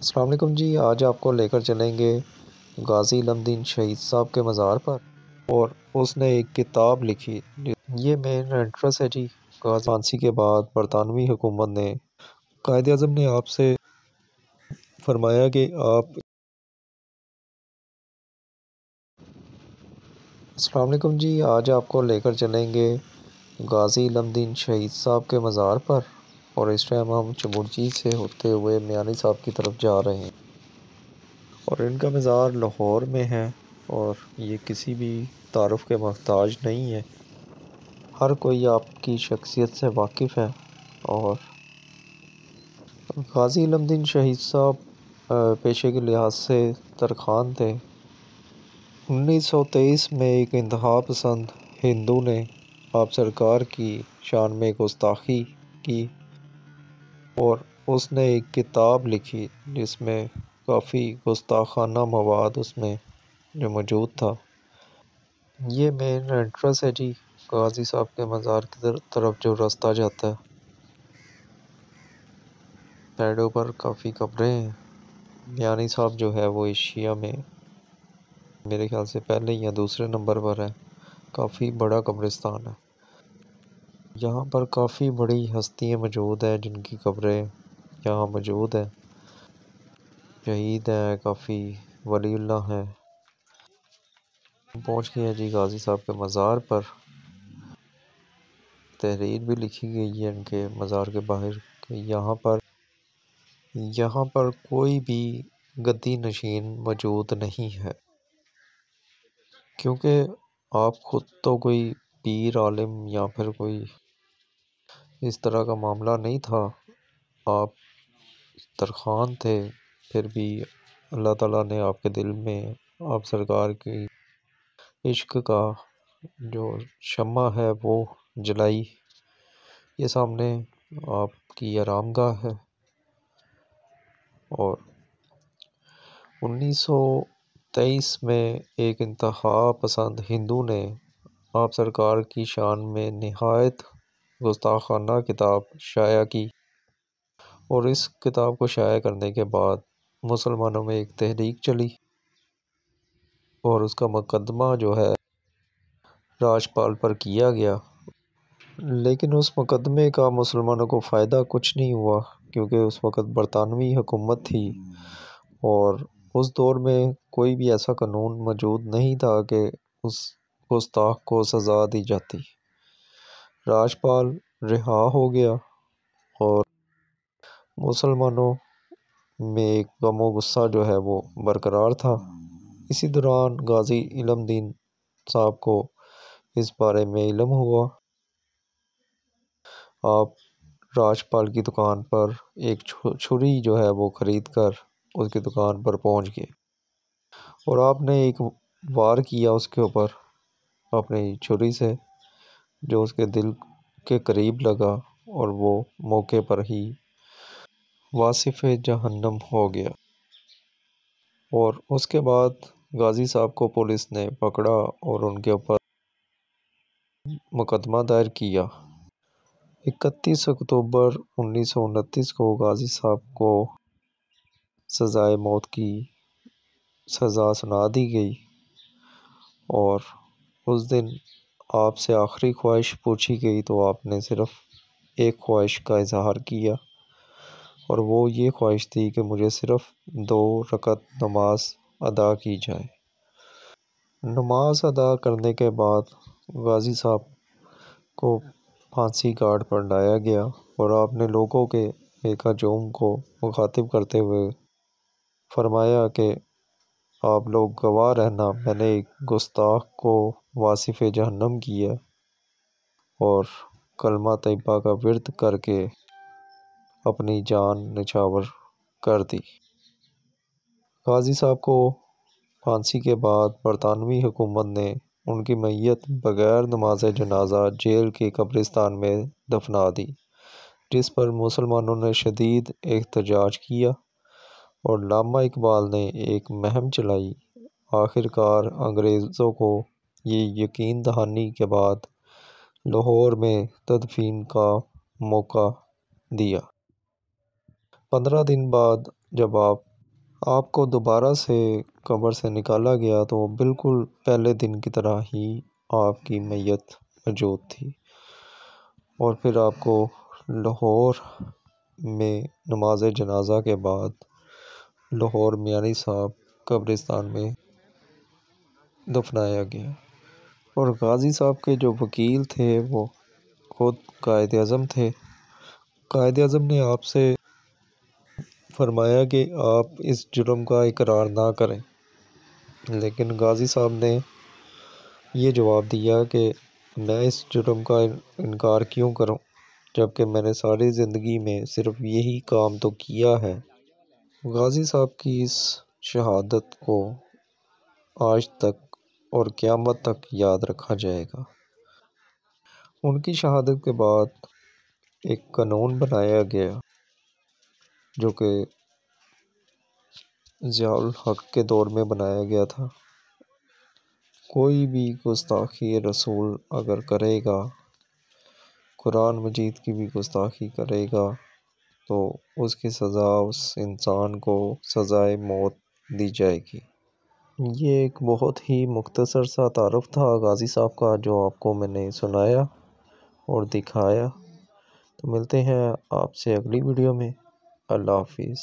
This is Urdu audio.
السلام علیکم جی، آج آپ کو لے کر چلیں گے غازی علم دین شہید صاحب کے مزار پر، اور اس نے ایک کتاب لکھی۔ یہ مین انٹرسٹ ہے جی۔ غازی پھانسی کے بعد برطانوی حکومت نے، قائد اعظم نے آپ سے فرمایا کہ آپ السلام علیکم جی، آج آپ کو لے کر چلیں گے غازی علم دین شہید صاحب کے مزار پر، اور اس ٹائم ہم چمرچی سے ہوتے ہوئے میانی صاحب کی طرف جا رہے ہیں، اور ان کا مزار لاہور میں ہے، اور یہ کسی بھی تعارف کے محتاج نہیں ہے، ہر کوئی آپ کی شخصیت سے واقف ہے۔ اور غازی علم دین شہید صاحب پیشے کے لحاظ سے ترخان تھے۔ 1923 میں ایک انتہا پسند ہندو نے آپ سرکار کی شان میں گستاخی کی، اور اس نے ایک کتاب لکھی جس میں کافی گستاخانہ مواد اس میں جو موجود تھا۔ یہ مین انٹرسٹ ہے جی، غازی صاحب کے مزار کی طرف جو راستہ جاتا ہے، سائڈوں پر کافی قبریں ہیں۔ میانی صاحب جو ہے وہ ایشیا میں میرے خیال سے پہلے یا دوسرے نمبر پر ہے، کافی بڑا قبرستان ہے۔ یہاں پر کافی بڑی ہستیاں موجود ہیں جن کی قبریں یہاں موجود ہیں، شہید ہیں، کافی ولی اللہ ہیں۔ پہنچ گئے ہیں جی غازی صاحب کے مزار پر۔ تحریر بھی لکھی گئی ہے ان کے مزار کے باہر کہ یہاں پر کوئی بھی گدی نشین موجود نہیں ہے، کیونکہ آپ خود تو کوئی پیر عالم یا پھر کوئی اس طرح کا معاملہ نہیں تھا، آپ ترخان تھے، پھر بھی اللہ تعالیٰ نے آپ کے دل میں آپ سرکار کی عشق کا جو شمع ہے وہ جلائی۔ یہ سامنے آپ کی آرام گاہ ہے، اور 1923 میں ایک انتہا پسند ہندو نے آپ سرکار کی شان میں نہایت گستاخانہ کتاب شائع کی، اور اس کتاب کو شائع کرنے کے بعد مسلمانوں میں ایک تحریک چلی، اور اس کا مقدمہ جو ہے راجپال پر کیا گیا، لیکن اس مقدمے کا مسلمانوں کو فائدہ کچھ نہیں ہوا، کیونکہ اس وقت برطانوی حکومت تھی، اور اس دور میں کوئی بھی ایسا قانون موجود نہیں تھا کہ اس گستاخ کو سزا دی جاتی۔ راجپال رہا ہو گیا، اور مسلمانوں میں ایک غم و غصہ جو ہے وہ برقرار تھا۔ اسی دوران غازی علم دین صاحب کو اس بارے میں علم ہوا۔ آپ راجپال کی دکان پر ایک چھری جو ہے وہ خرید کر اس کی دکان پر پہنچ گئے، اور آپ نے ایک وار کیا اس کے اوپر اپنی چھری سے، جو اس کے دل کے قریب لگا، اور وہ موقع پر ہی واصف جہنم ہو گیا۔ اور اس کے بعد غازی صاحب کو پولیس نے پکڑا اور ان کے اوپر مقدمہ دائر کیا۔ 31 اکتوبر 1929 کو غازی صاحب کو سزائے موت کی سزا سنا دی گئی، اور اس دن آپ سے آخری خواہش پوچھی گئی تو آپ نے صرف ایک خواہش کا اظہار کیا، اور وہ یہ خواہش تھی کہ مجھے صرف 2 رکعت نماز ادا کی جائے۔ نماز ادا کرنے کے بعد غازی صاحب کو پھانسی گھاٹ پر لایا گیا، اور آپ نے لوگوں کے ایک ہجوم کو مخاطب کرتے ہوئے فرمایا کہ آپ لوگ گواہ رہنا، میں نے ایک گستاخ کو واصف جہنم کیا، اور کلمہ طیبہ کا ورد کر کے اپنی جان نچھاور کر دی۔ غازی صاحب کو پھانسی کے بعد برطانوی حکومت نے ان کی میت بغیر نماز جنازہ جیل کے قبرستان میں دفنا دی، جس پر مسلمانوں نے شدید احتجاج کیا، اور علامہ اقبال نے ایک مہم چلائی۔ آخر کار انگریزوں کو یہ یقین دہانی کے بعد لاہور میں تدفین کا موقع دیا۔ 15 دن بعد جب آپ آپ کو دوبارہ سے قبر سے نکالا گیا تو بالکل پہلے دن کی طرح ہی آپ کی میت موجود تھی، اور پھر آپ کو لاہور میں نماز جنازہ کے بعد لاہور میانی صاحب قبرستان میں دفنایا گیا۔ اور غازی صاحب کے جو وکیل تھے وہ خود قائد اعظم تھے۔ قائد اعظم نے آپ سے فرمایا کہ آپ اس جرم کا اقرار نہ کریں، لیکن غازی صاحب نے یہ جواب دیا کہ میں اس جرم کا انکار کیوں کروں، جبکہ میں نے ساری زندگی میں صرف یہی کام تو کیا ہے۔ غازی صاحب کی اس شہادت کو آج تک اور قیامت تک یاد رکھا جائے گا۔ ان کی شہادت کے بعد ایک قانون بنایا گیا جو کہ ضیاء الحق کے دور میں بنایا گیا تھا۔ کوئی بھی گستاخی رسول اگر کرے گا، قرآن مجید کی بھی گستاخی کرے گا، تو اس کی سزا اس انسان کو سزائے موت دی جائے گی۔ یہ ایک بہت ہی مختصر سا تعارف تھا غازی صاحب کا، جو آپ کو میں نے سنایا اور دکھایا۔ تو ملتے ہیں آپ سے اگلی ویڈیو میں۔ اللہ حافظ۔